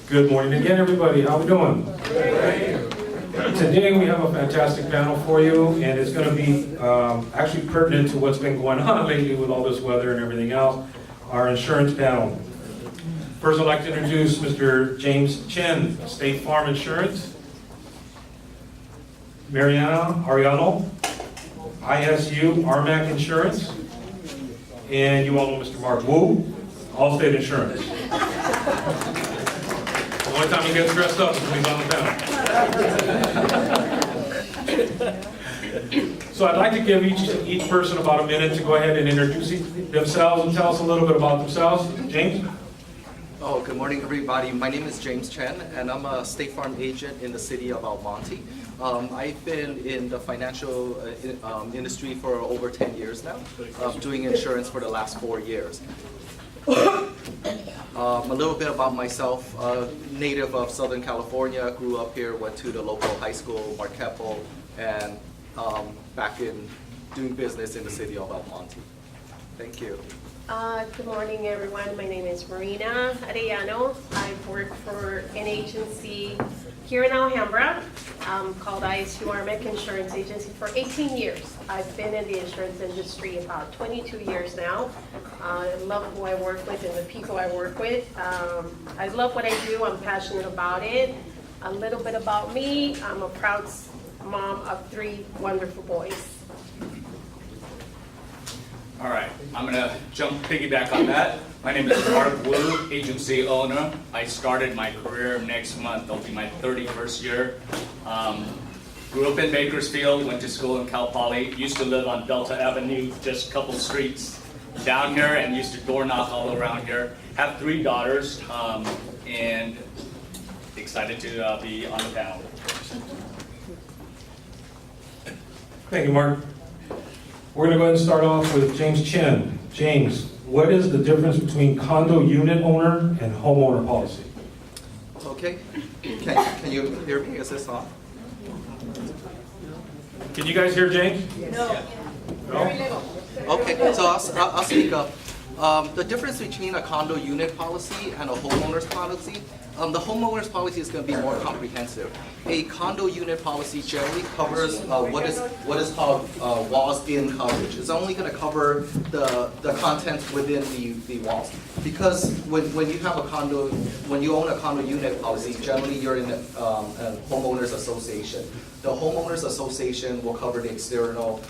Good morning again, everybody. How we doing? Today we have a fantastic panel for you, and it's going to be actually pertinent to what's been going on lately with all this weather and everything else. Our insurance panel. First, I'd like to introduce Mr. James Chen, State Farm Insurance. Mariana Ariano, ISU Armac Insurance. And you all know Mr. Mark Wu, Allstate Insurance. The only time he gets dressed up is when he's on the panel. So I'd like to give each person about a minute to go ahead and introduce themselves and tell us a little bit about themselves. James? Oh, good morning, everybody. My name is James Chen, and I'm a State Farm agent in the city of Almonte. I've been in the financial industry for over 10 years now, doing insurance for the last 4 years. A little bit about myself, native of Southern California, grew up here, went to the local high school, Marquepo, and back in doing business in the city of Almonte. Thank you. Good morning, everyone. My name is Marina Arellano. I've worked for an agency here in Alhambra called ISU Armac Insurance Agency for 18 years. I've been in the insurance industry about 22 years now. I love who I work with and the people I work with. I love what I do. I'm passionate about it. A little bit about me. I'm a proud mom of 3 wonderful boys. All right, I'm gonna piggyback on that. My name is Mark Wu, agency owner. I started my career next month. It'll be my 31st year. Grew up in Bakersfield, went to school in Cal Poly. Used to live on Delta Avenue, just a couple streets down here, and used to door knock all around here. Have 3 daughters, and excited to be on the panel. Thank you, Mark. We're going to go ahead and start off with James Chen. James, what is the difference between condo unit owner and homeowner policy? Okay. Can you hear me? Is this on? Can you guys hear James? No. No? Okay, so I'll speak up. The difference between a condo unit policy and a homeowner's policy, the homeowner's policy is going to be more comprehensive. A condo unit policy generally covers what is called walls-in coverage. It's only going to cover the contents within the walls. Because when you have a condo, when you own a condo unit policy, generally you're in a homeowners association. The homeowners association will cover the external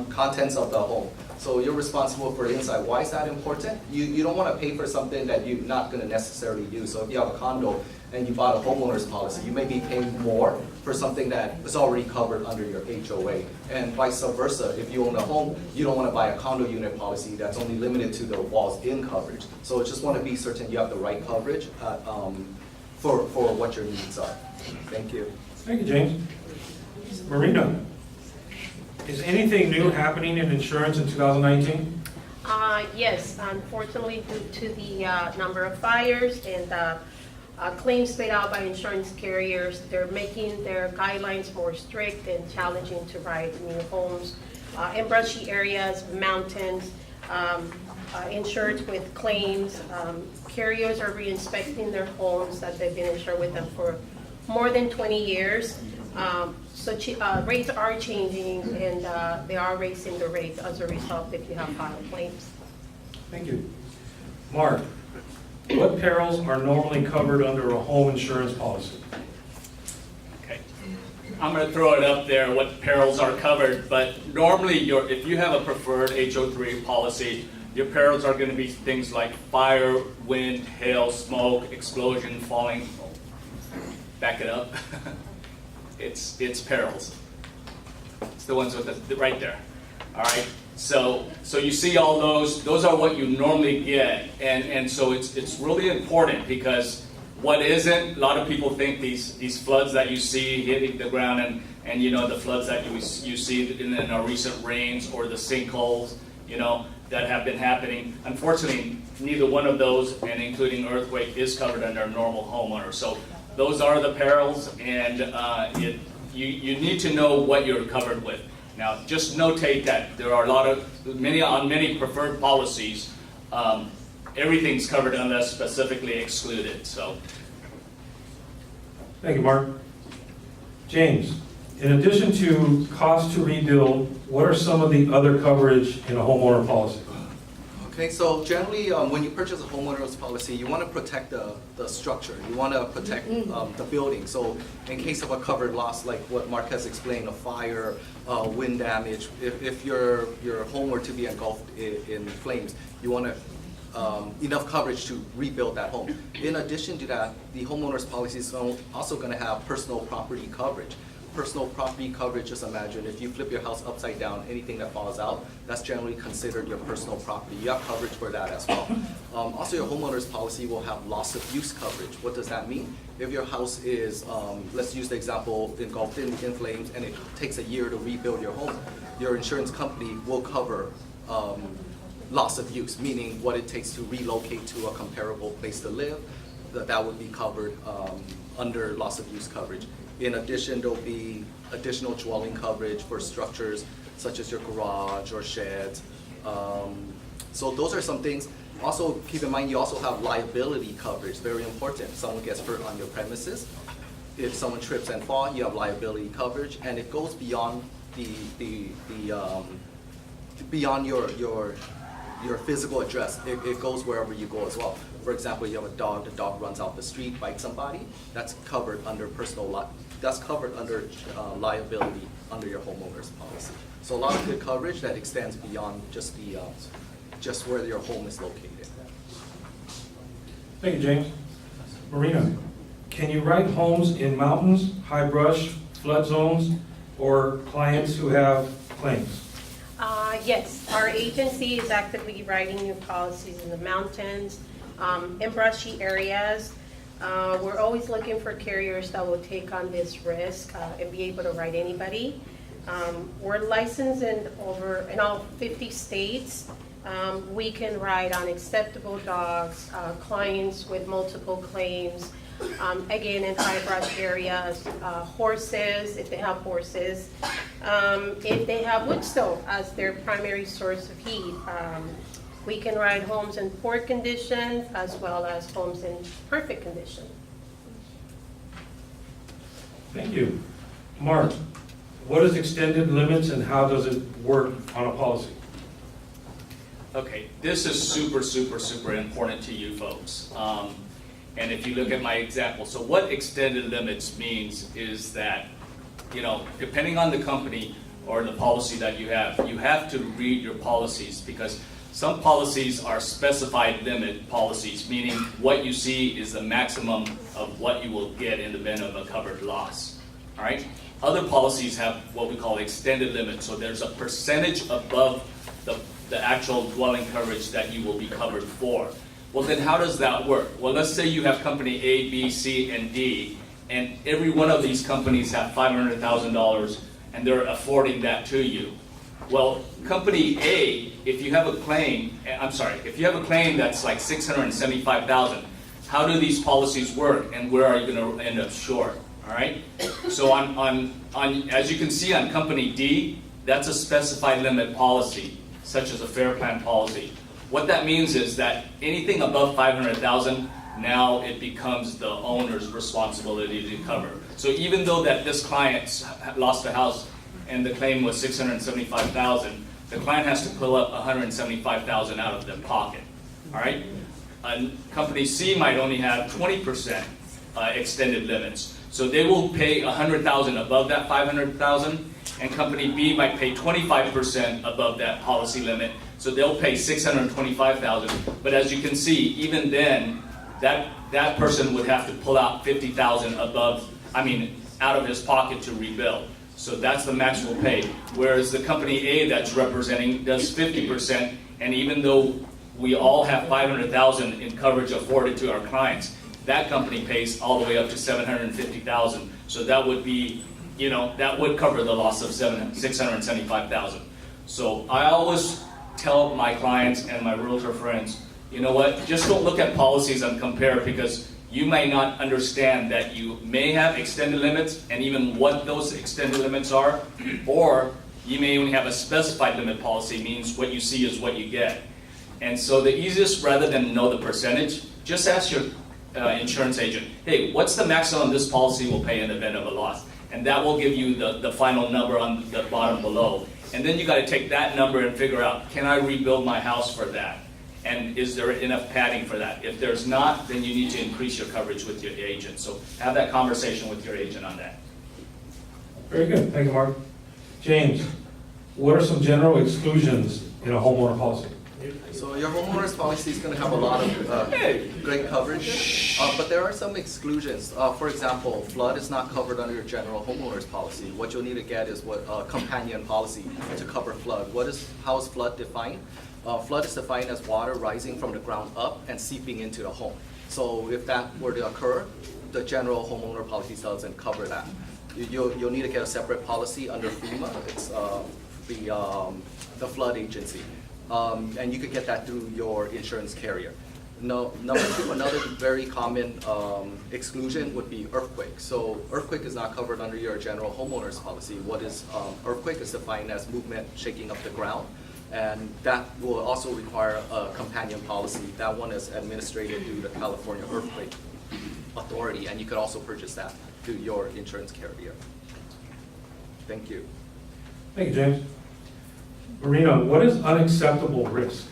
contents of the home. So you're responsible for the inside. Why is that important? You don't want to pay for something that you're not going to necessarily use. So if you have a condo and you bought a homeowner's policy, you may be paying more for something that is already covered under your HOA. And vice versa, if you own a home, you don't want to buy a condo unit policy that's only limited to the walls-in coverage. So just want to be certain you have the right coverage for what your needs are. Thank you. Thank you, James. Marina, is anything new happening in insurance in 2019? Yes, unfortunately, due to the number of fires and claims paid out by insurance carriers, they're making their guidelines more strict and challenging to write new homes in brushy areas, mountains, insured with claims. Carriers are re-inspecting their homes that they've been insured with them for more than 20 years. So rates are changing, and they are raising the rates as a result if you have filed claims. Thank you. Mark, what perils are normally covered under a home insurance policy? Okay. I'm going to throw it up there, what perils are covered, but normally if you have a preferred HO3 policy, your perils are going to be things like fire, wind, hail, smoke, explosion, falling. Back it up. It's perils. It's the ones with the right there. All right. So you see all those are what you normally get, and so it's really important, because what isn't, a lot of people think these floods that you see hitting the ground and you know, the floods that you see in our recent rains, or the sinkholes, you know, that have been happening. Unfortunately, neither one of those, and including earthquake, is covered under a normal homeowner. So those are the perils, and you need to know what you're covered with. Now, just notate that there are many preferred policies, everything's covered unless specifically excluded, so. Thank you, Mark. James, in addition to cost to rebuild, what are some of the other coverage in a homeowner policy? Okay, so generally, when you purchase a homeowner's policy, you want to protect the structure. You want to protect the building. So in case of a covered loss, like what Mark has explained, a fire, wind damage, if your home were to be engulfed in flames, you want to enough coverage to rebuild that home. In addition to that, the homeowner's policy is also going to have personal property coverage. Personal property coverage, just imagine if you flip your house upside down, anything that falls out, that's generally considered your personal property. You have coverage for that as well. Also, your homeowner's policy will have loss of use coverage. What does that mean? If your house is, let's use the example, engulfed in flames, and it takes a year to rebuild your home, your insurance company will cover loss of use, meaning what it takes to relocate to a comparable place to live. That would be covered under loss of use coverage. In addition, there'll be additional dwelling coverage for structures such as your garage or sheds. So those are some things. Also, keep in mind, you also have liability coverage, very important. If someone gets hurt on your premises, if someone trips and falls, you have liability coverage, and it goes beyond beyond your physical address. It goes wherever you go as well. For example, you have a dog, the dog runs out the street, bites somebody, that's covered under that's covered under liability under your homeowner's policy. So a lot of good coverage that extends beyond just just where your home is located. Thank you, James. Marina, can you write homes in mountains, high brush, flood zones, or clients who have claims? Yes, our agency is actively writing new policies in the mountains, in brushy areas. We're always looking for carriers that will take on this risk and be able to write anybody. We're licensed in all 50 states. We can write on acceptable dogs, clients with multiple claims, again in high brush areas, horses, if they have horses, if they have wood stove as their primary source of heat. We can write homes in poor condition as well as homes in perfect condition. Thank you. Mark, what is extended limits and how does it work on a policy? Okay, this is super, super, super important to you folks. And if you look at my example, so what extended limits means is that, depending on the company or the policy that you have to read your policies, because some policies are specified limit policies, meaning what you see is the maximum of what you will get in the event of a covered loss. All right? Other policies have what we call extended limits, so there's a percentage above the actual dwelling coverage that you will be covered for. Well, then how does that work? Well, let's say you have company A, B, C, and D, and every one of these companies have $500,000, and they're affording that to you. Well, company A, if you have a claim that's like $675,000, how do these policies work, and where are you going to end up short? All right. So as you can see on company D, that's a specified limit policy, such as a fair plan policy. What that means is that anything above $500,000, now it becomes the owner's responsibility to cover. So even though that this client lost a house and the claim was $675,000, the client has to pull up $175,000 out of their pocket. All right. Company C might only have 20% extended limits, so they will pay $100,000 above that $500,000, and company B might pay 25% above that policy limit, so they'll pay $625,000. But as you can see, even then, that person would have to pull out $50,000 out of his pocket to rebuild. So that's the max we'll pay. Whereas the company A that's representing does 50%, and even though we all have $500,000 in coverage afforded to our clients, that company pays all the way up to $750,000. So that would be, that would cover the loss of $675,000. So I always tell my clients and my realtor friends, you know what, just don't look at policies and compare, because you may not understand that you may have extended limits and even what those extended limits are, or you may only have a specified limit policy, means what you see is what you get. And so the easiest, rather than know the percentage, just ask your insurance agent, hey, what's the maximum this policy will pay in the event of a loss? And that will give you the final number on the bottom below. And then you got to take that number and figure out, can I rebuild my house for that? And is there enough padding for that? If there's not, then you need to increase your coverage with your agent. So have that conversation with your agent on that. Very good, thank you, Mark. James, what are some general exclusions in a homeowner policy? So your homeowner's policy is going to have a lot of great coverage, but there are some exclusions. For example, flood is not covered under your general homeowner's policy. What you'll need to get is what companion policy to cover flood. How is flood defined? Flood is defined as water rising from the ground up and seeping into the home. So if that were to occur, the general homeowner policy doesn't cover that. You'll need to get a separate policy under FEMA. It's the flood agency. And you could get that through your insurance carrier. No, number two, another very common exclusion would be earthquake. So earthquake is not covered under your general homeowner's policy. What is earthquake is defined as movement shaking up the ground, and that will also require a companion policy. That one is administered through the California Earthquake Authority, and you could also purchase that through your insurance carrier. Thank you. Thank you, James. Marina, what is unacceptable risk?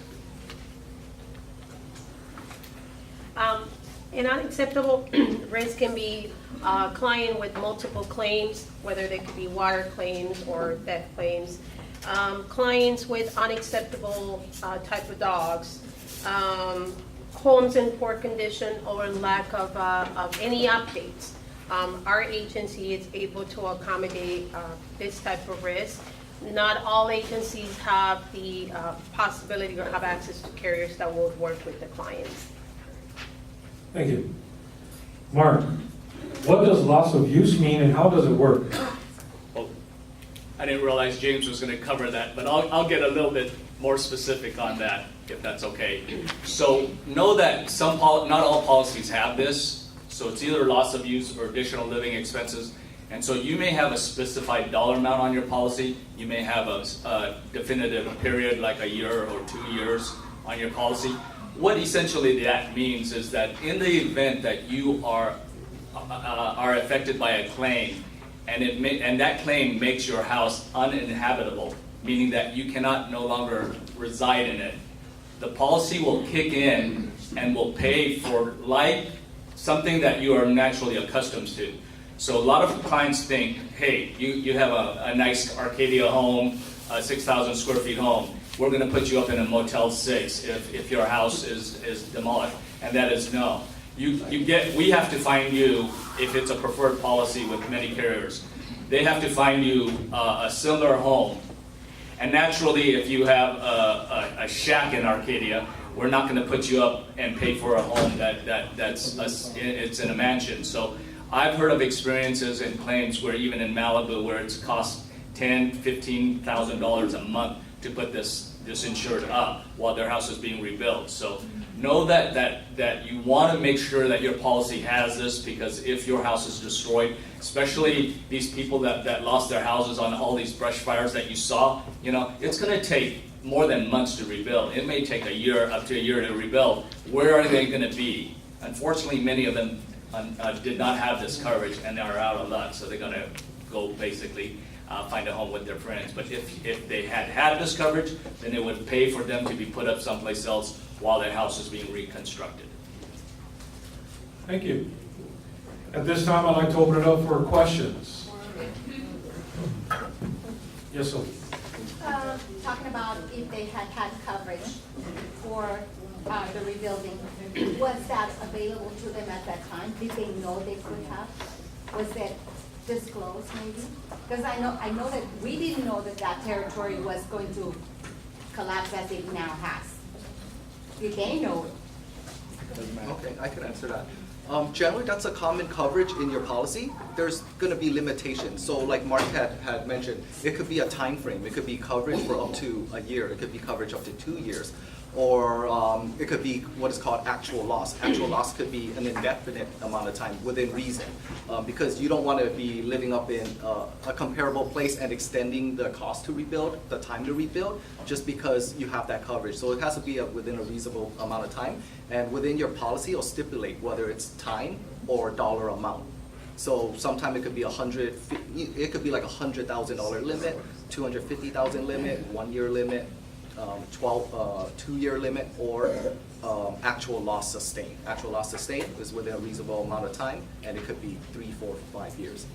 An unacceptable risk can be a client with multiple claims, whether they could be water claims or theft claims. Clients with unacceptable type of dogs, homes in poor condition or lack of any updates. Our agency is able to accommodate this type of risk. Not all agencies have the possibility or have access to carriers that will work with the clients. Thank you. Mark, what does loss of use mean and how does it work? Well, I didn't realize James was going to cover that, but I'll get a little bit more specific on that, if that's okay. So know that not all policies have this. So it's either loss of use or additional living expenses. And so you may have a specified dollar amount on your policy. You may have a definitive period, like a year or 2 years on your policy. What essentially that means is that in the event that you are affected by a claim, and that claim makes your house uninhabitable, meaning that you cannot no longer reside in it, the policy will kick in and will pay for something that you are naturally accustomed to. So a lot of clients think, hey, you have a nice Arcadia home, a 6,000 square feet home. We're going to put you up in a Motel 6 if your house is demolished. And that is no. We have to find you, if it's a preferred policy with many carriers, they have to find you a similar home. And naturally, if you have a shack in Arcadia, we're not going to put you up and pay for a home it's in a mansion. So I've heard of experiences and claims where even in Malibu, where it's cost $10,000, $15,000 a month to put this insured up while their house is being rebuilt. So know that you want to make sure that your policy has this, because if your house is destroyed, especially these people that lost their houses on all these brush fires that you saw, it's going to take more than months to rebuild. It may take up to a year to rebuild. Where are they going to be? Unfortunately, many of them did not have this coverage and are out of luck, so they're going to go basically find a home with their friends. But if they had this coverage, then it would pay for them to be put up someplace else while their house is being reconstructed. Thank you. At this time, I'd like to open it up for questions. Yes, sir. Talking about if they had coverage for the rebuilding, was that available to them at that time? Did they know they could have? Was that disclosed maybe? Because I know that we didn't know that territory was going to collapse as it now has. Did they know it? Okay, I can answer that. Generally, that's a common coverage in your policy. There's going to be limitations. So like Mark had mentioned, it could be a time frame. It could be coverage for up to a year. It could be coverage up to 2 years. or it could be what is called actual loss. Actual loss could be an indefinite amount of time within reason, because you don't want to be living up in a comparable place and extending the cost to rebuild, the time to rebuild, just because you have that coverage. So it has to be within a reasonable amount of time, and within your policy, it'll stipulate whether it's time or dollar amount. So sometime it could be it could be like $100,000 limit, $250,000 limit, 1 year limit, 2-year limit, or actual loss sustained. Actual loss sustained is within a reasonable amount of time, and it could be 3, 4, 5 years.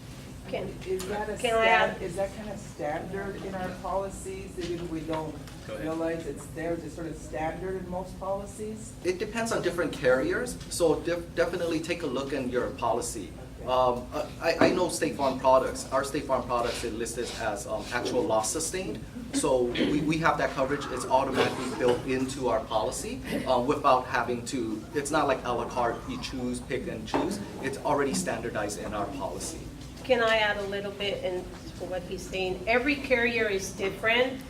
Is that Can I add? is that kind of standard in our policies, even if we don't Go ahead. realize it's there, it's sort of standard in most policies? It depends on different carriers, so definitely take a look in your policy. I know State Farm products. Our State Farm products is listed as actual loss sustained. So we have that coverage. It's automatically built into our policy without having to, it's not like a la carte, you choose, pick and choose. It's already standardized in our policy. Can I add a little bit in for what he's saying? Every carrier is different,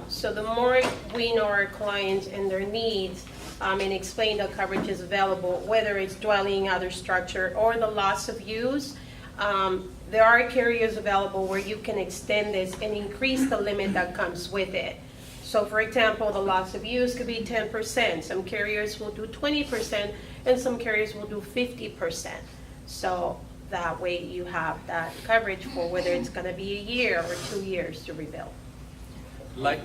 so the more we know our clients and their needs, and explain the coverage is available, whether it's dwelling, other structure, or the loss of use, there are carriers available where you can extend this and increase the limit that comes with it. So for example, the loss of use could be 10%. Some carriers will do 20%, and some carriers will do 50%. So that way you have that coverage for whether it's gonna be a year or 2 years to rebuild. Like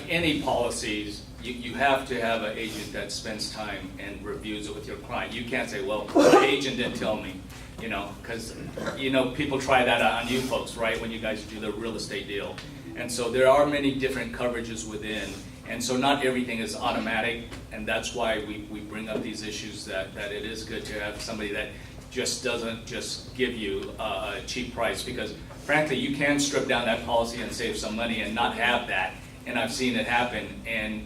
any policies, you have to have an agent that spends time and reviews it with your client. You can't say, well, the agent didn't tell me, because, people try that on you folks, right, when you guys do the real estate deal. And so there are many different coverages within, and so not everything is automatic, and that's why we bring up these issues that it is good to have somebody that just doesn't just give you a cheap price, because frankly, you can strip down that policy and save some money and not have that. And I've seen it happen, and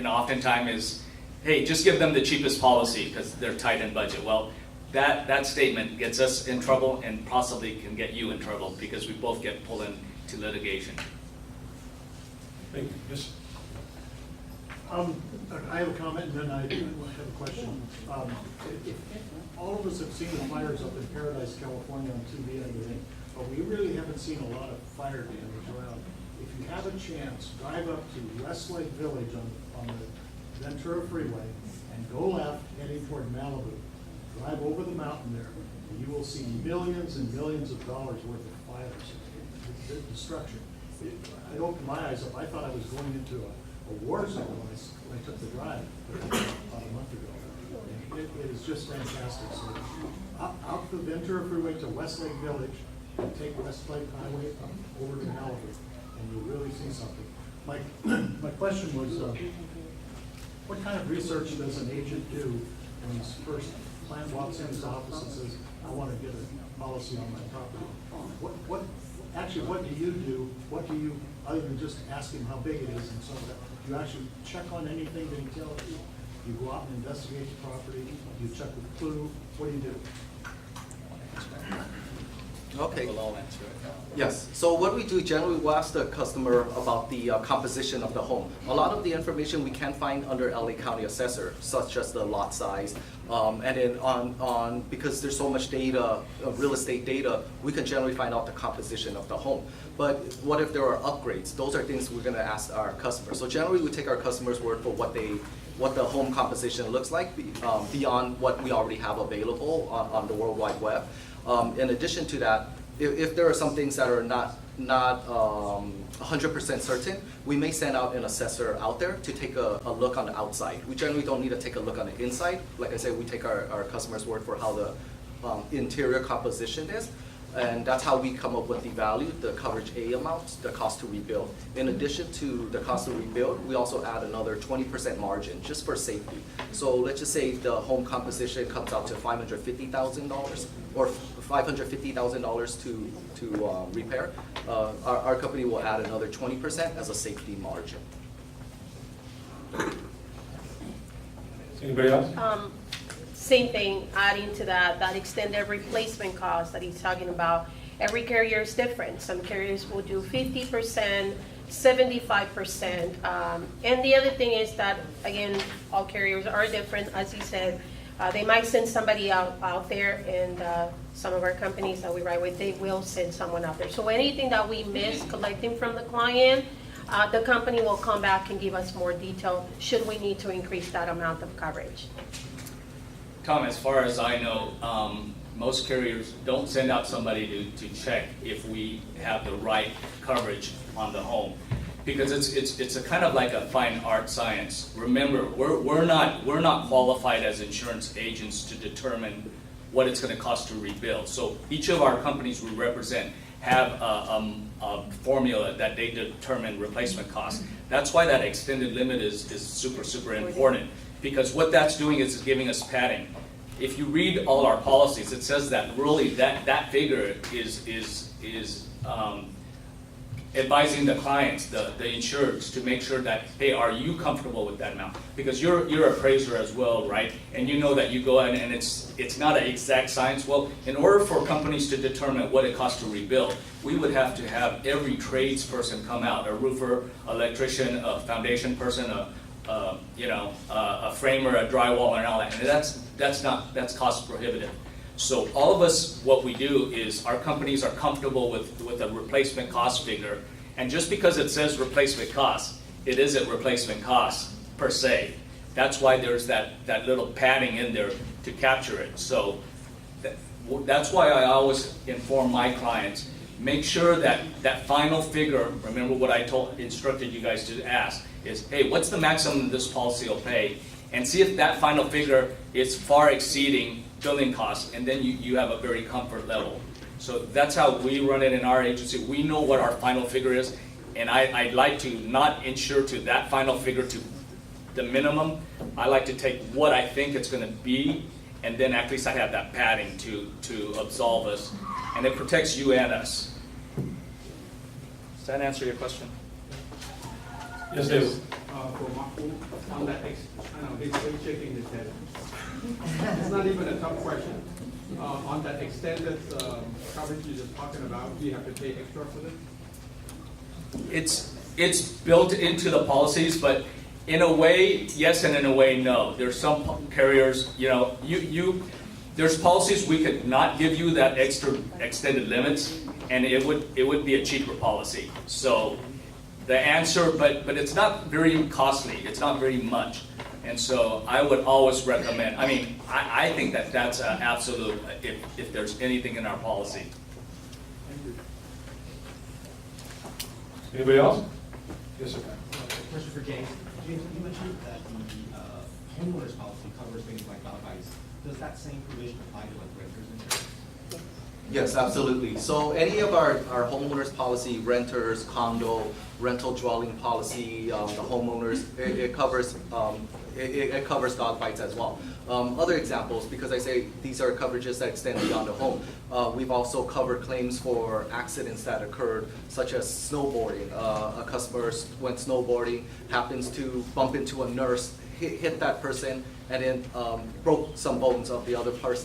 oftentimes is, hey, just give them the cheapest policy because they're tight in budget. Well, that statement gets us in trouble and possibly can get you in trouble because we both get pulled into litigation. Thank you. Yes. I have a comment and then I have a question. All of us have seen the fires up in Paradise, California on TV and everything, but we really haven't seen a lot of fire damage around. If you have a chance, drive up to Westlake Village on the Ventura Freeway and go left heading toward Malibu. Drive over the mountain there, and you will see millions and millions of dollars worth of fires, destruction. I opened my eyes up. I thought I was going into a war zone when I took the drive about a month ago. It is just fantastic. So out the Ventura Freeway to Westlake Village, and take Westlake Highway over to Malibu, and you'll really see something. My question was, what kind of research does an agent do when his first client walks in his office and says, I want to get a policy on my property? What do you do? What do you, other than just ask him how big it is and so on, do you actually check on anything that he tells you? You go out and investigate the property, you check with Clue, what do you do? Okay. We'll all answer it. Yes, so what we do, generally we'll ask the customer about the composition of the home. A lot of the information we can find under LA County Assessor, such as the lot size, and then because there's so much data, real estate data, we can generally find out the composition of the home. But what if there are upgrades? Those are things we're gonna ask our customers. So generally we take our customers' word for what the home composition looks like beyond what we already have available on the World Wide Web. In addition to that, if there are some things that are not 100% certain, we may send out an assessor out there to take a look on the outside. We generally don't need to take a look on the inside. Like I said, we take our customer's word for how the interior composition is. And that's how we come up with the value, the coverage A amount, the cost to rebuild. In addition to the cost to rebuild, we also add another 20% margin just for safety. So let's just say the home composition comes out to $550,000 or $550,000 to repair. Our company will add another 20% as a safety margin. Anybody else? Same thing, adding to that extended replacement cost that he's talking about. Every carrier is different. Some carriers will do 50%, 75%. And the other thing is that, again, all carriers are different. As he said, they might send somebody out there, and some of our companies that we write with, they will send someone out there. So anything that we miss collecting from the client, the company will come back and give us more detail should we need to increase that amount of coverage. Tom, as far as I know, most carriers don't send out somebody to check if we have the right coverage on the home, because it's a kind of like a fine art science. Remember, we're not qualified as insurance agents to determine what it's going to cost to rebuild. So each of our companies we represent have a formula that they determine replacement costs. That's why that extended limit is super important, because what that's doing is giving us padding. If you read all our policies, it says that really that figure is advising the clients, the insureds, to make sure that, hey, are you comfortable with that amount? Because you're an appraiser as well, right? And you know that you go in and it's not an exact science. Well, in order for companies to determine what it costs to rebuild, we would have to have every tradesperson come out, a roofer, electrician, a foundation person, a framer, a drywaller, and all that. And that's cost prohibitive. So all of us, what we do is our companies are comfortable with a replacement cost figure. And just because it says replacement cost, it isn't replacement cost per se. That's why there's that little padding in there to capture it. So that's why I always inform my clients, make sure that final figure, remember what I instructed you guys to ask, is, hey, what's the maximum this policy will pay? And see if that final figure is far exceeding building costs, and then you have a very comfort level. So that's how we run it in our agency. We know what our final figure is, and I'd like to not insure to that final figure to the minimum. I like to take what I think it's going to be, and then at least I have that padding to absolve us, and it protects you and us. Does that answer your question? Yes, David. For Marco, on that, I know he's still shaking his head. It's not even a tough question. On that extended coverage you're just talking about, do you have to pay extra for this? It's built into the policies, but in a way, yes, and in a way, no. There's some carriers, there's policies we could not give you that extra extended limits, and it would be a cheaper policy. So the answer, but it's not very costly. It's not very much. And so I would always recommend, I think that's an absolute, if there's anything in our policy. Anybody else? Yes, sir. Question for James. James, you mentioned that the homeowner's policy covers things like dog bites. Does that same provision apply to like renters insurance? Yes, absolutely. So any of our homeowners policy, renters, condo, rental dwelling policy, the homeowners, it covers dog bites as well. Other examples, because I say these are coverages that extend beyond the home. We've also covered claims for accidents that occurred, such as snowboarding. A customer went snowboarding, happens to bump into a nurse, hit that person, and then broke some bones of the other party.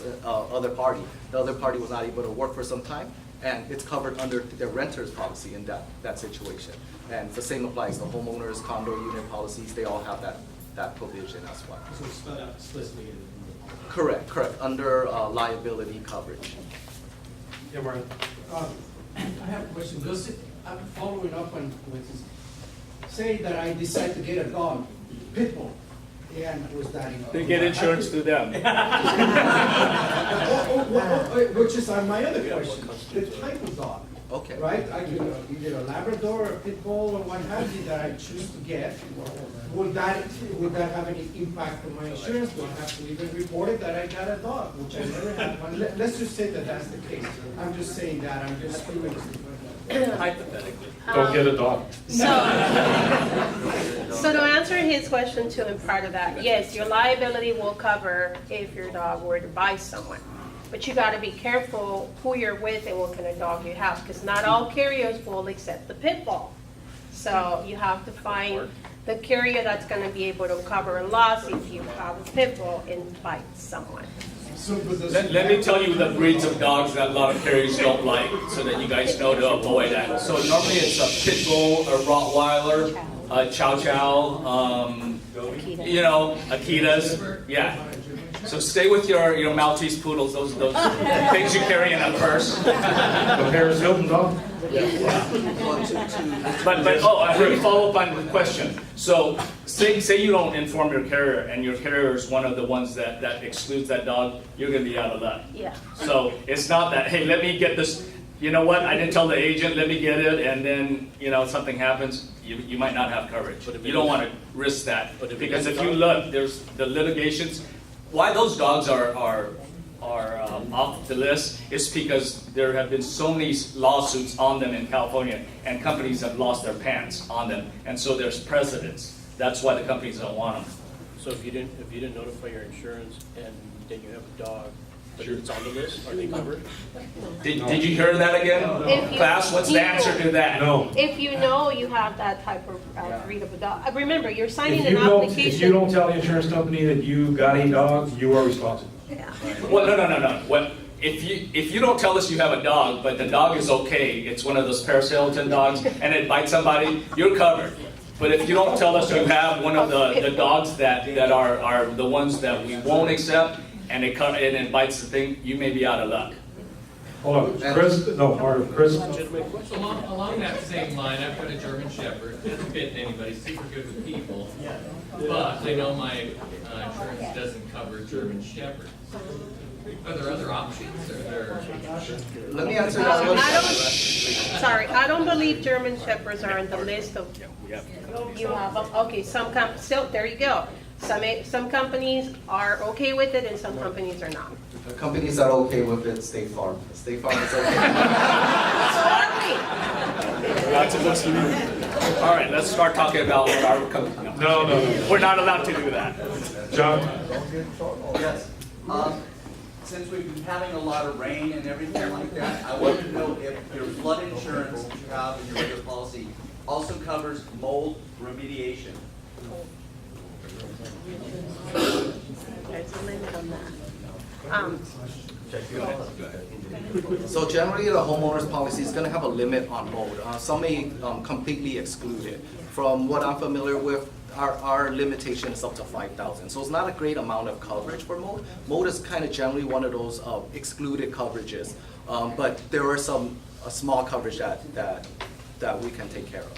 The other party was not able to work for some time, and it's covered under their renter's policy in that situation. And the same applies to homeowners, condo unit policies. They all have that provision as well. So it's spelled out explicitly in the policy. Correct. Under liability coverage. Yeah, Brian. I have a question. I'm following up on with, say that I decide to get a dog, pit bull, and was that, They get insurance through them. which is on my other question, the type of dog. Okay. Right? I can either a Labrador, a pit bull, or what have you that I choose to get. Would that have any impact on my insurance? Do I have to even report it that I got a dog, which I never had one? Let's just say that that's the case. I'm just saying that. I'm just curious. Hypothetically. Don't get a dog. So to answer his question too, and part of that, yes, your liability will cover if your dog were to bite someone. But you gotta be careful who you're with and what kind of dog you have, because not all carriers will accept the pit bull. So you have to find the carrier that's gonna be able to cover a loss if you have a pit bull and bite someone. So, but does Let me tell you the breeds of dogs that a lot of carriers don't like, so that you guys know to avoid that. So normally it's a pit bull, a Rottweiler, a Chow Chow, you know, Akitas, yeah. So stay with your Maltese poodles, those things you carry in a purse. The Paris Hilton dog? But let me follow up on the question. So say you don't inform your carrier, and your carrier is one of the ones that excludes that dog, you're gonna be out of luck. Yeah. So it's not that, hey, let me get this, you know what, I didn't tell the agent, let me get it, and then, you know, something happens, you might not have coverage. You don't want to risk that, because if you look, there's the litigations, why those dogs are off the list is because there have been so many lawsuits on them in California, and companies have lost their pants on them, and so there's precedents. That's why the companies don't want them. So if you didn't notify your insurance and then you have a dog, but it's on the list, are they covered? Did you hear that again? If you- Class, what's the answer to that? No. If you know you have that type of breed of a dog, remember, you're signing If an you don't, application. if you don't tell the insurance company that you got a dog, you are responsible. Yeah. Well, no. Well, if you don't tell us you have a dog, but the dog is okay, it's one of those Paris Hilton dogs, and it bites somebody, you're covered. But if you don't tell us you have one of the dogs that are the ones that we won't accept, and it bites the thing, you may be out of luck. Hold on, Chris, no, Chris. Along that same line, I've got a German Shepherd. Hasn't bitten anybody. Super good with people. But I know my insurance doesn't cover German Shepherds. Are there other options? Are there? Let me answer that one. I don't believe German Shepherds are on the list of, you have, okay, still, there you go. Some companies are okay with it and some companies are not. The companies that are okay with it, State Farm. State Farm is okay. Lots of us. All right, let's start talking about what our company. No. We're not allowed to do that. John? Yes. Since we've been having a lot of rain and everything like that, I want to know if your flood insurance that you have in your regular policy also covers mold remediation. There's a limit on that. So generally, the homeowner's policy is going to have a limit on mold. Some may completely exclude it. From what I'm familiar with, our limitation is up to 5,000. So it's not a great amount of coverage for mold. Mold is kind of generally one of those excluded coverages. But there are some small coverage that we can take care of.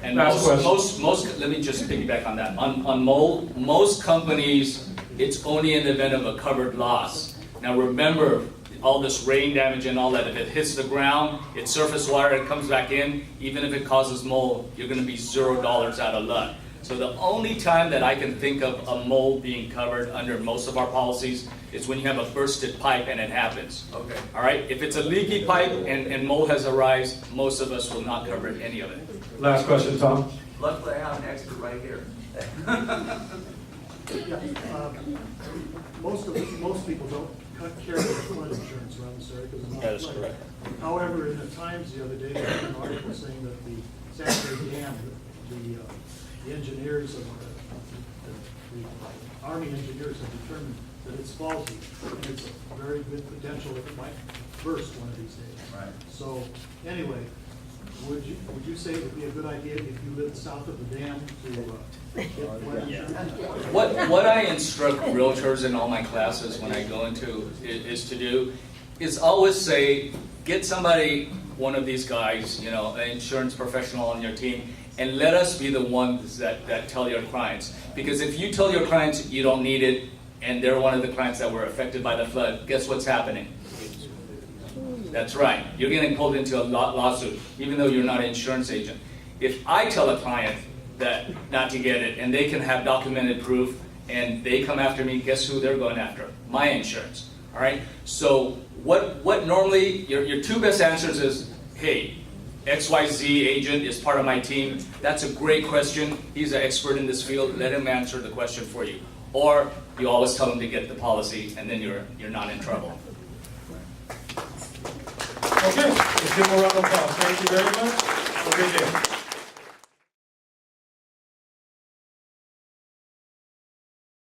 And most, let me just piggyback on that. On mold, most companies, it's only in the event of a covered loss. Now remember, all this rain damage and all that, if it hits the ground, it's surface water, it comes back in, even if it causes mold, you're gonna be $0 out of luck. So the only time that I can think of a mold being covered under most of our policies is when you have a bursted pipe and it happens. Okay. All right, if it's a leaky pipe and mold has arisen, most of us will not cover any of it. Last question, Tom? Luckily, I have an expert right here. Most people don't carry their flood insurance around this area because it's not. That is flood. correct. However, in the Times the other day, there was an article saying that the sanitary dam, the engineers of the Army engineers have determined that it's faulty, and it's a very good potential that it might burst one of these days. Right. So, anyway, would you say it would be a good idea if you lived south of the dam to get flood insurance? What I instruct realtors in all my classes when I go into is to do is always say, get somebody, one of these guys, you know, an insurance professional on your team, and let us be the ones that tell your clients. Because if you tell your clients you don't need it, and they're one of the clients that were affected by the flood, guess what's happening? That's right. You're getting pulled into a lawsuit, even though you're not an insurance agent. If I tell a client that not to get it, and they can have documented proof, and they come after me, guess who they're going after? My insurance. All right? So what normally, your two best answers is, hey, XYZ agent is part of my team. That's a great question. He's an expert in this field. Let him answer the question for you. Or you always tell him to get the policy, and then you're not in trouble. Okay, let's give him a round of applause. Thank you very much. Have a great day.